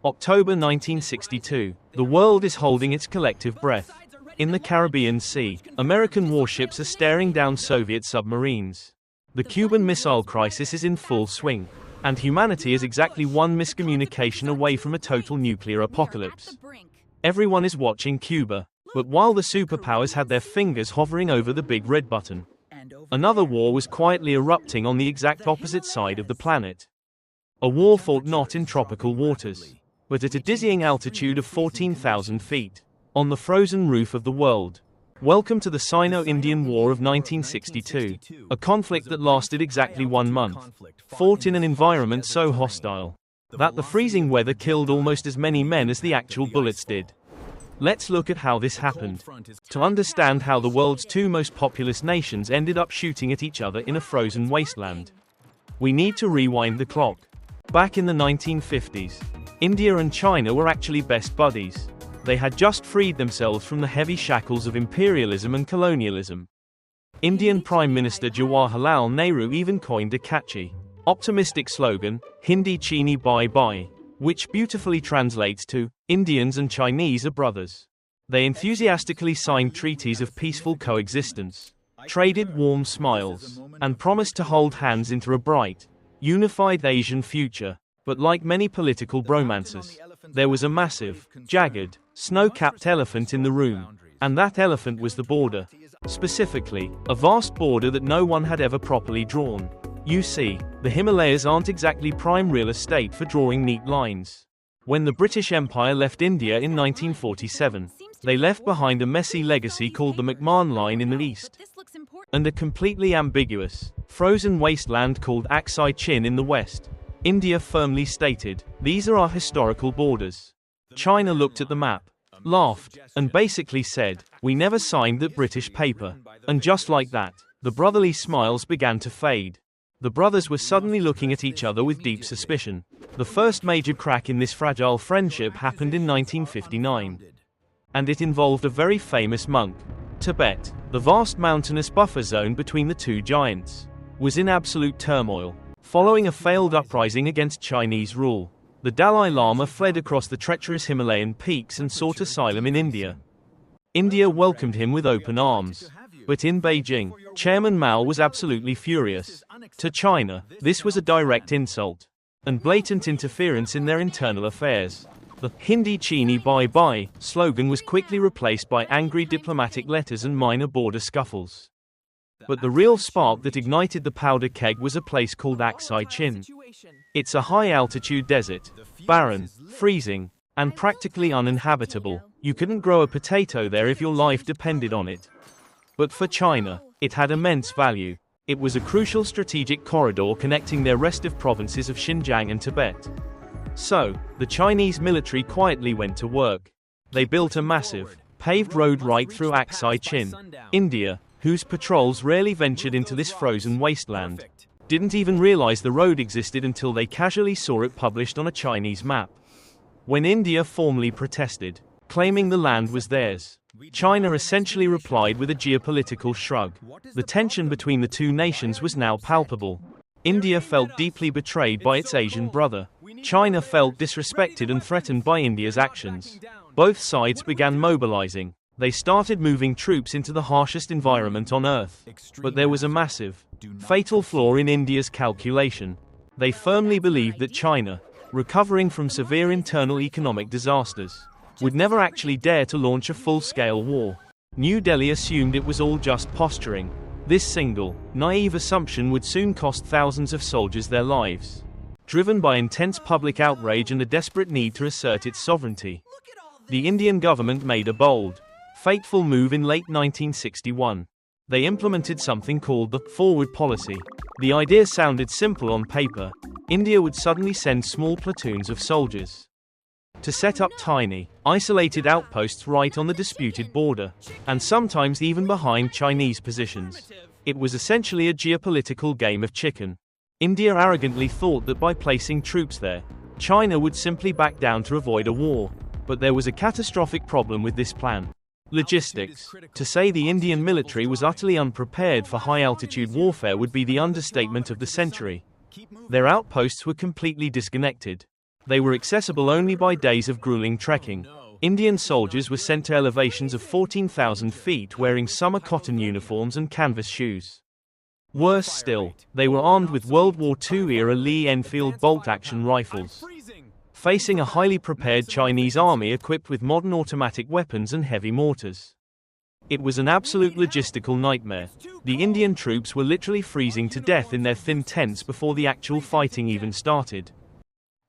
October 1962. The world is holding its collective breath. In the Caribbean Sea, American warships are staring down Soviet submarines. The Cuban Missile Crisis is in full swing, and humanity is exactly one miscommunication away from a total nuclear apocalypse. Everyone is watching Cuba, but while the superpowers had their fingers hovering over the big red button, another war was quietly erupting on the exact opposite side of the planet. A war fought not in tropical waters, but at a dizzying altitude of 14,000 feet, on the frozen roof of the world. Welcome to the Sino-Indian War of 1962, a conflict that lasted exactly 1 month, fought in an environment so hostile that the freezing weather killed almost as many men as the actual bullets did. Let's look at how this happened, to understand how the world's two most populous nations ended up shooting at each other in a frozen wasteland. We need to rewind the clock. Back in the 1950s, India and China were actually best buddies. They had just freed themselves from the heavy shackles of imperialism and colonialism. Indian Prime Minister Jawaharlal Nehru even coined a catchy, optimistic slogan, Hindi-Chini bye-bye, which beautifully translates to, Indians and Chinese are brothers. They enthusiastically signed treaties of peaceful coexistence, traded warm smiles, and promised to hold hands into a bright, unified Asian future. But like many political bromances, there was a massive, jagged, snow-capped elephant in the room, and that elephant was the border. Specifically, a vast border that no one had ever properly drawn. You see, the Himalayas aren't exactly prime real estate for drawing neat lines. When the British Empire left India in 1947, they left behind a messy legacy called the McMahon Line in the east, and a completely ambiguous, frozen wasteland called Aksai Chin in the west. India firmly stated, these are our historical borders. China looked at the map, laughed, and basically said, we never signed that British paper. And just like that, the brotherly smiles began to fade. The brothers were suddenly looking at each other with deep suspicion. The first major crack in this fragile friendship happened in 1959. And it involved a very famous monk. Tibet, the vast mountainous buffer zone between the two giants, was in absolute turmoil. Following a failed uprising against Chinese rule, the Dalai Lama fled across the treacherous Himalayan peaks and sought asylum in India. India welcomed him with open arms. But in Beijing, Chairman Mao was absolutely furious. To China, this was a direct insult and blatant interference in their internal affairs. The Hindi-Chini bye-bye slogan was quickly replaced by angry diplomatic letters and minor border scuffles. But the real spark that ignited the powder keg was a place called Aksai Chin. It's a high-altitude desert, barren, freezing, and practically uninhabitable. You couldn't grow a potato there if your life depended on it. But for China, it had immense value. It was a crucial strategic corridor connecting their restive provinces of Xinjiang and Tibet. So, the Chinese military quietly went to work. They built a massive, paved road right through Aksai Chin. India, whose patrols rarely ventured into this frozen wasteland, didn't even realize the road existed until they casually saw it published on a Chinese map. When India formally protested, claiming the land was theirs, China essentially replied with a geopolitical shrug. The tension between the two nations was now palpable. India felt deeply betrayed by its Asian brother. China felt disrespected and threatened by India's actions. Both sides began mobilizing. They started moving troops into the harshest environment on Earth. But there was a massive, fatal flaw in India's calculation. They firmly believed that China, recovering from severe internal economic disasters, would never actually dare to launch a full-scale war. New Delhi assumed it was all just posturing. This single, naive assumption would soon cost thousands of soldiers their lives. Driven by intense public outrage and a desperate need to assert its sovereignty, the Indian government made a bold, fateful move in late 1961. They implemented something called the forward policy. The idea sounded simple on paper. India would suddenly send small platoons of soldiers to set up tiny, isolated outposts right on the disputed border, and sometimes even behind Chinese positions. It was essentially a geopolitical game of chicken. India arrogantly thought that by placing troops there, China would simply back down to avoid a war. But there was a catastrophic problem with this plan. Logistics. To say the Indian military was utterly unprepared for high-altitude warfare would be the understatement of the century. Their outposts were completely disconnected. They were accessible only by days of grueling trekking. Indian soldiers were sent to elevations of 14,000 feet wearing summer cotton uniforms and canvas shoes. Worse still, they were armed with World War II-era Lee Enfield bolt-action rifles, facing a highly prepared Chinese army equipped with modern automatic weapons and heavy mortars. It was an absolute logistical nightmare. The Indian troops were literally freezing to death in their thin tents before the actual fighting even started.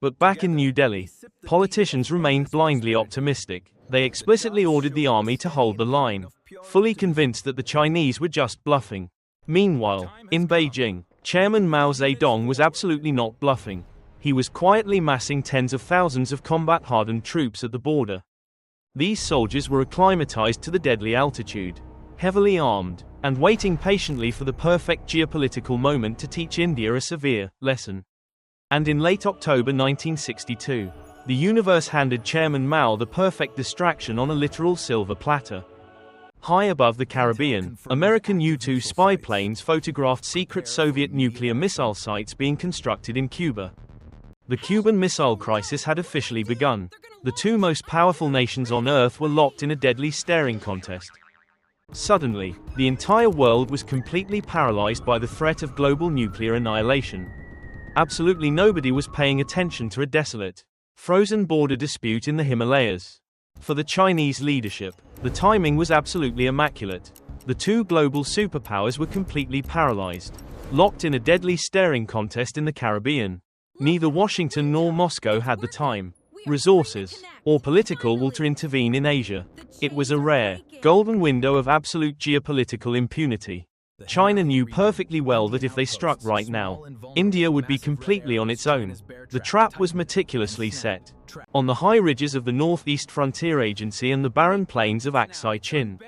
But back in New Delhi, politicians remained blindly optimistic. They explicitly ordered the army to hold the line, fully convinced that the Chinese were just bluffing. Meanwhile, in Beijing, Chairman Mao Zedong was absolutely not bluffing. He was quietly massing tens of thousands of combat-hardened troops at the border. These soldiers were acclimatized to the deadly altitude, heavily armed, and waiting patiently for the perfect geopolitical moment to teach India a severe lesson. And in late October 1962, the universe handed Chairman Mao the perfect distraction on a literal silver platter. High above the Caribbean, American U-2 spy planes photographed secret Soviet nuclear missile sites being constructed in Cuba. The Cuban Missile Crisis had officially begun. The two most powerful nations on Earth were locked in a deadly staring contest. Suddenly, the entire world was completely paralyzed by the threat of global nuclear annihilation. Absolutely nobody was paying attention to a desolate, frozen border dispute in the Himalayas. For the Chinese leadership, the timing was absolutely immaculate. The two global superpowers were completely paralyzed, locked in a deadly staring contest in the Caribbean. Neither Washington nor Moscow had the time, resources, or political will to intervene in Asia. It was a rare, golden window of absolute geopolitical impunity. China knew perfectly well that if they struck right now, India would be completely on its own. The trap was meticulously set. On the high ridges of the Northeast Frontier Agency and the barren plains of Aksai Chin,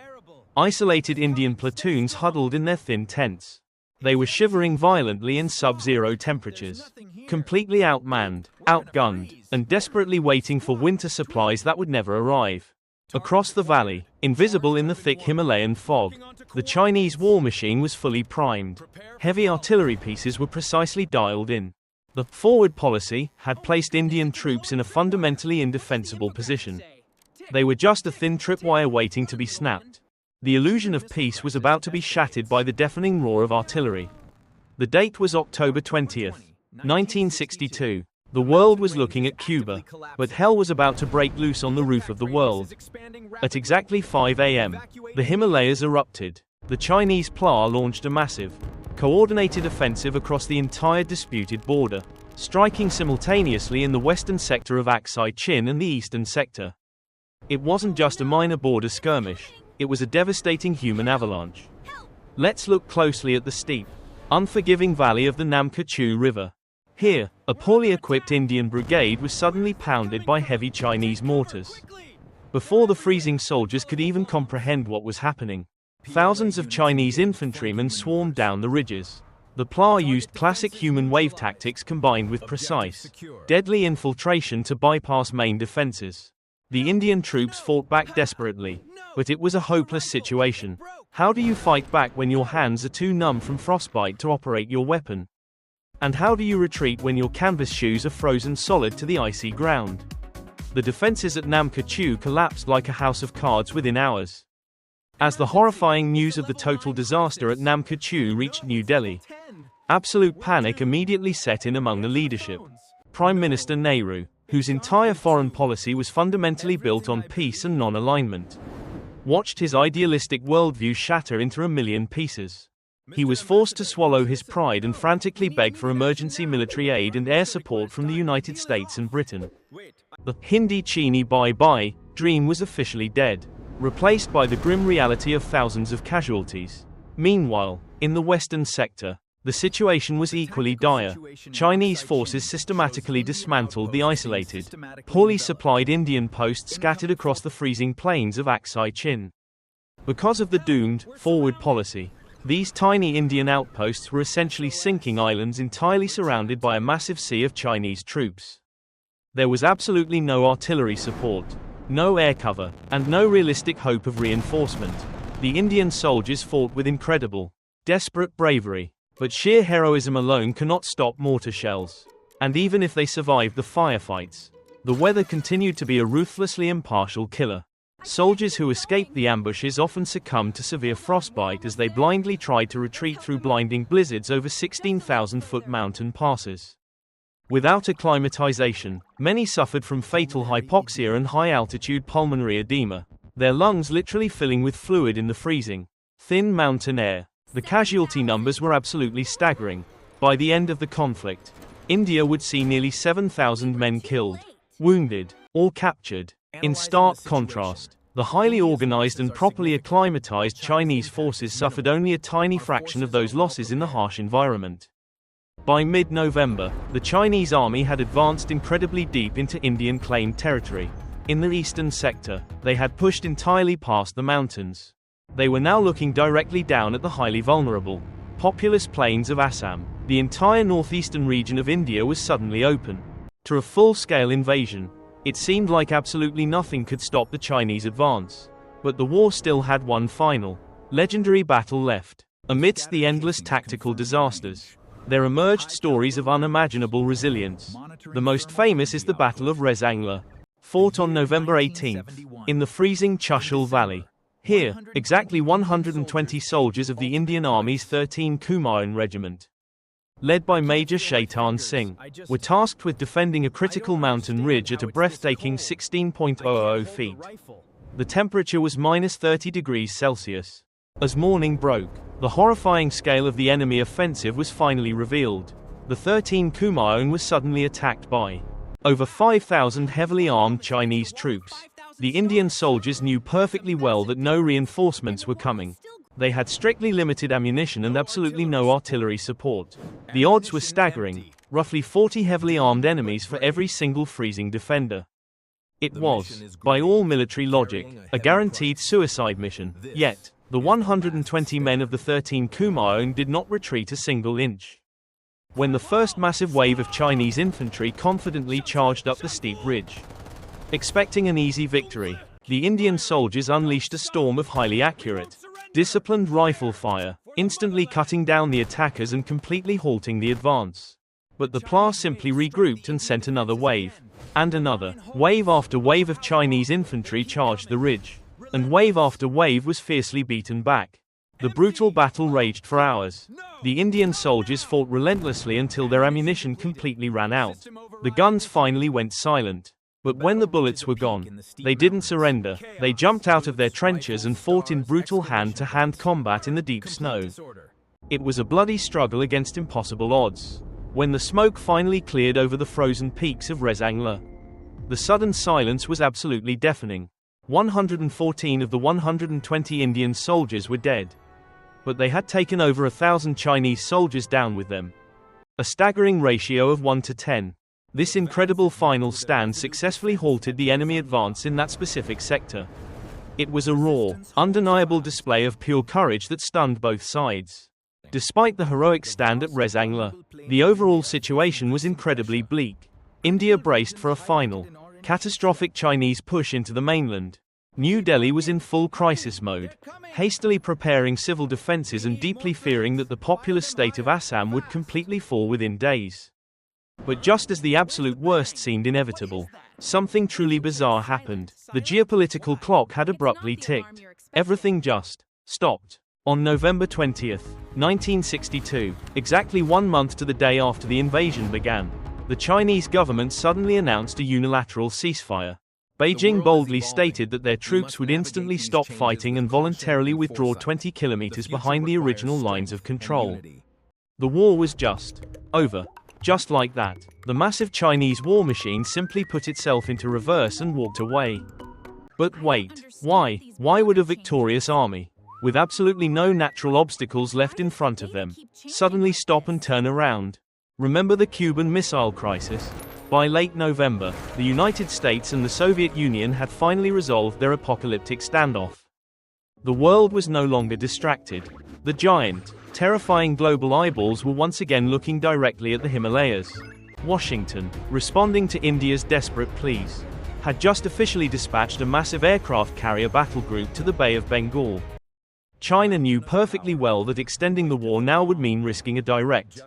isolated Indian platoons huddled in their thin tents. They were shivering violently in sub-zero temperatures, completely outmanned, outgunned, and desperately waiting for winter supplies that would never arrive. Across the valley, invisible in the thick Himalayan fog, the Chinese war machine was fully primed. Heavy artillery pieces were precisely dialed in. The forward policy had placed Indian troops in a fundamentally indefensible position. They were just a thin tripwire waiting to be snapped. The illusion of peace was about to be shattered by the deafening roar of artillery. The date was October 20th, 1962. The world was looking at Cuba, but hell was about to break loose on the roof of the world. At exactly 5 a.m., the Himalayas erupted. The Chinese PLA launched a massive, coordinated offensive across the entire disputed border, striking simultaneously in the western sector of Aksai Chin and the eastern sector. It wasn't just a minor border skirmish. It was a devastating human avalanche. Let's look closely at the steep, unforgiving valley of the Namka Chu River. Here, a poorly equipped Indian brigade was suddenly pounded by heavy Chinese mortars. Before the freezing soldiers could even comprehend what was happening, thousands of Chinese infantrymen swarmed down the ridges. The PLA used classic human wave tactics combined with precise, deadly infiltration to bypass main defenses. The Indian troops fought back desperately, but it was a hopeless situation. How do you fight back when your hands are too numb from frostbite to operate your weapon? And how do you retreat when your canvas shoes are frozen solid to the icy ground? The defenses at Namka Chu collapsed like a house of cards within hours. As the horrifying news of the total disaster at Namka Chu reached New Delhi, absolute panic immediately set in among the leadership. Prime Minister Nehru, whose entire foreign policy was fundamentally built on peace and non-alignment, watched his idealistic worldview shatter into a million pieces. He was forced to swallow his pride and frantically beg for emergency military aid and air support from the United States and Britain. The Hindi-Chini bye-bye dream was officially dead, replaced by the grim reality of thousands of casualties. Meanwhile, in the western sector, the situation was equally dire. Chinese forces systematically dismantled the isolated, poorly supplied Indian posts scattered across the freezing plains of Aksai Chin. Because of the doomed, forward policy, these tiny Indian outposts were essentially sinking islands entirely surrounded by a massive sea of Chinese troops. There was absolutely no artillery support, no air cover, and no realistic hope of reinforcement. The Indian soldiers fought with incredible, desperate bravery. But sheer heroism alone cannot stop mortar shells. And even if they survived the firefights, the weather continued to be a ruthlessly impartial killer. Soldiers who escaped the ambushes often succumbed to severe frostbite as they blindly tried to retreat through blinding blizzards over 16,000-foot mountain passes. Without acclimatization, many suffered from fatal hypoxia and high-altitude pulmonary edema, their lungs literally filling with fluid in the freezing, thin mountain air. The casualty numbers were absolutely staggering. By the end of the conflict, India would see nearly 7,000 men killed, wounded, or captured. In stark contrast, the highly organized and properly acclimatized Chinese forces suffered only a tiny fraction of those losses in the harsh environment. By mid-November, the Chinese army had advanced incredibly deep into Indian-claimed territory. In the eastern sector, they had pushed entirely past the mountains. They were now looking directly down at the highly vulnerable, populous plains of Assam. The entire northeastern region of India was suddenly open to a full-scale invasion. It seemed like absolutely nothing could stop the Chinese advance. But the war still had one final, legendary battle left. Amidst the endless tactical disasters, there emerged stories of unimaginable resilience. The most famous is the Battle of Rezang, fought on November 18th, in the freezing Chushul Valley. Here, exactly 120 soldiers of the Indian Army's 13 Kumaon Regiment, led by Major Shaitan Singh, were tasked with defending a critical mountain ridge at a breathtaking 16.00 feet. The temperature was minus 30 degrees Celsius. As morning broke, the horrifying scale of the enemy offensive was finally revealed. The 13 Kumaon was suddenly attacked by over 5,000 heavily armed Chinese troops. The Indian soldiers knew perfectly well that no reinforcements were coming. They had strictly limited ammunition and absolutely no artillery support. The odds were staggering, roughly 40 heavily armed enemies for every single freezing defender. It was, by all military logic, a guaranteed suicide mission. Yet, the 120 men of the 13 Kumaon did not retreat a single inch. When the first massive wave of Chinese infantry confidently charged up the steep ridge, expecting an easy victory, the Indian soldiers unleashed a storm of highly accurate, disciplined rifle fire, instantly cutting down the attackers and completely halting the advance. But the PLA simply regrouped and sent another wave. And another. Wave after wave of Chinese infantry charged the ridge. And wave after wave was fiercely beaten back. The brutal battle raged for hours. The Indian soldiers fought relentlessly until their ammunition completely ran out. The guns finally went silent. But when the bullets were gone, they didn't surrender. They jumped out of their trenches and fought in brutal hand-to-hand combat in the deep snow. It was a bloody struggle against impossible odds. When the smoke finally cleared over the frozen peaks of Rezang, the sudden silence was absolutely deafening. 114 of the 120 Indian soldiers were dead. But they had taken over 1,000 Chinese soldiers down with them. A staggering ratio of 1 to 10. This incredible final stand successfully halted the enemy advance in that specific sector. It was a raw, undeniable display of pure courage that stunned both sides. Despite the heroic stand at Rezang, the overall situation was incredibly bleak. India braced for a final, catastrophic Chinese push into the mainland. New Delhi was in full crisis mode, hastily preparing civil defenses and deeply fearing that the populous state of Assam would completely fall within days. But just as the absolute worst seemed inevitable, something truly bizarre happened. The geopolitical clock had abruptly ticked. Everything just stopped. On November 20th, 1962, exactly 1 month to the day after the invasion began, the Chinese government suddenly announced a unilateral ceasefire. Beijing boldly stated that their troops would instantly stop fighting and voluntarily withdraw 20 kilometers behind the original lines of control. The war was just over. Just like that, the massive Chinese war machine simply put itself into reverse and walked away. But wait, why? Why would a victorious army, with absolutely no natural obstacles left in front of them, suddenly stop and turn around? Remember the Cuban Missile Crisis? By late November, the United States and the Soviet Union had finally resolved their apocalyptic standoff. The world was no longer distracted. The giant, terrifying global eyeballs were once again looking directly at the Himalayas. Washington, responding to India's desperate pleas, had just officially dispatched a massive aircraft carrier battle group to the Bay of Bengal. China knew perfectly well that extending the war now would mean risking a direct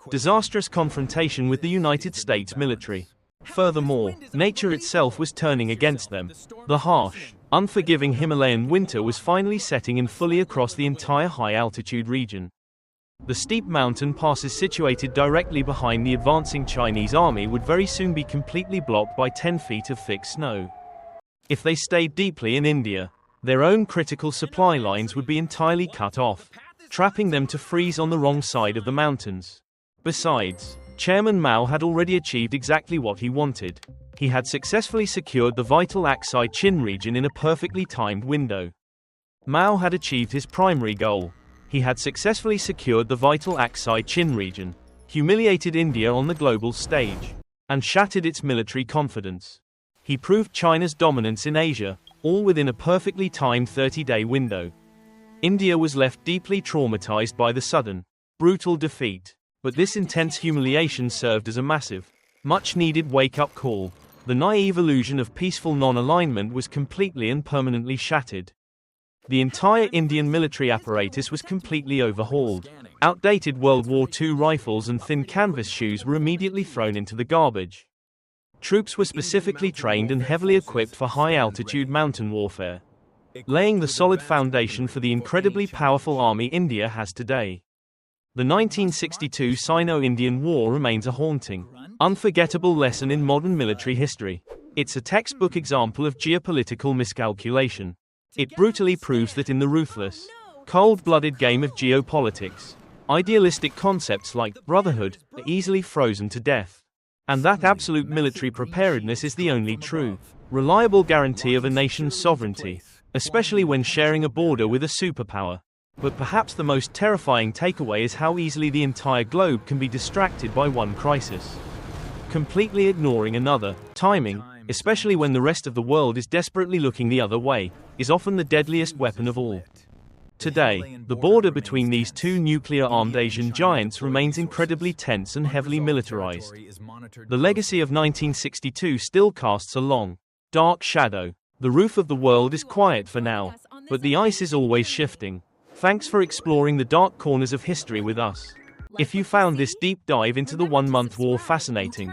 disastrous confrontation with the United States military. Furthermore, nature itself was turning against them. The harsh, unforgiving Himalayan winter was finally setting in fully across the entire high-altitude region. The steep mountain passes situated directly behind the advancing Chinese army would very soon be completely blocked by 10 feet of thick snow. If they stayed deeply in India, their own critical supply lines would be entirely cut off, trapping them to freeze on the wrong side of the mountains. Besides, Chairman Mao had already achieved exactly what he wanted. He had successfully secured the vital Aksai Chin region in a perfectly timed window. Mao had achieved his primary goal. He had successfully secured the vital Aksai Chin region, humiliated India on the global stage, and shattered its military confidence. He proved China's dominance in Asia, all within a perfectly timed 30-day window. India was left deeply traumatized by the sudden, brutal defeat. But this intense humiliation served as a massive, much-needed wake-up call. The naive illusion of peaceful non-alignment was completely and permanently shattered. The entire Indian military apparatus was completely overhauled. Outdated World War II rifles and thin canvas shoes were immediately thrown into the garbage. Troops were specifically trained and heavily equipped for high-altitude mountain warfare, laying the solid foundation for the incredibly powerful army India has today. The 1962 Sino-Indian War remains a haunting, unforgettable lesson in modern military history. It's a textbook example of geopolitical miscalculation. It brutally proves that in the ruthless, cold-blooded game of geopolitics, idealistic concepts like brotherhood are easily frozen to death. And that absolute military preparedness is the only true, reliable guarantee of a nation's sovereignty, especially when sharing a border with a superpower. But perhaps the most terrifying takeaway is how easily the entire globe can be distracted by one crisis, completely ignoring another. Timing, especially when the rest of the world is desperately looking the other way, is often the deadliest weapon of all. Today, the border between these two nuclear-armed Asian giants remains incredibly tense and heavily militarized. The legacy of 1962 still casts a long, dark shadow. The roof of the world is quiet for now, but the ice is always shifting. Thanks for exploring the dark corners of history with us. If you found this deep dive into the one-month war fascinating,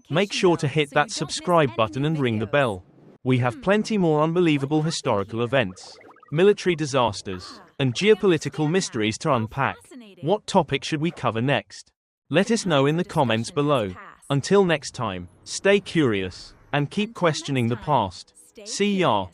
make sure to hit that subscribe button and ring the bell. We have plenty more unbelievable historical events, military disasters, and geopolitical mysteries to unpack. What topic should we cover next? Let us know in the comments below. Until next time, stay curious, and keep questioning the past. See ya.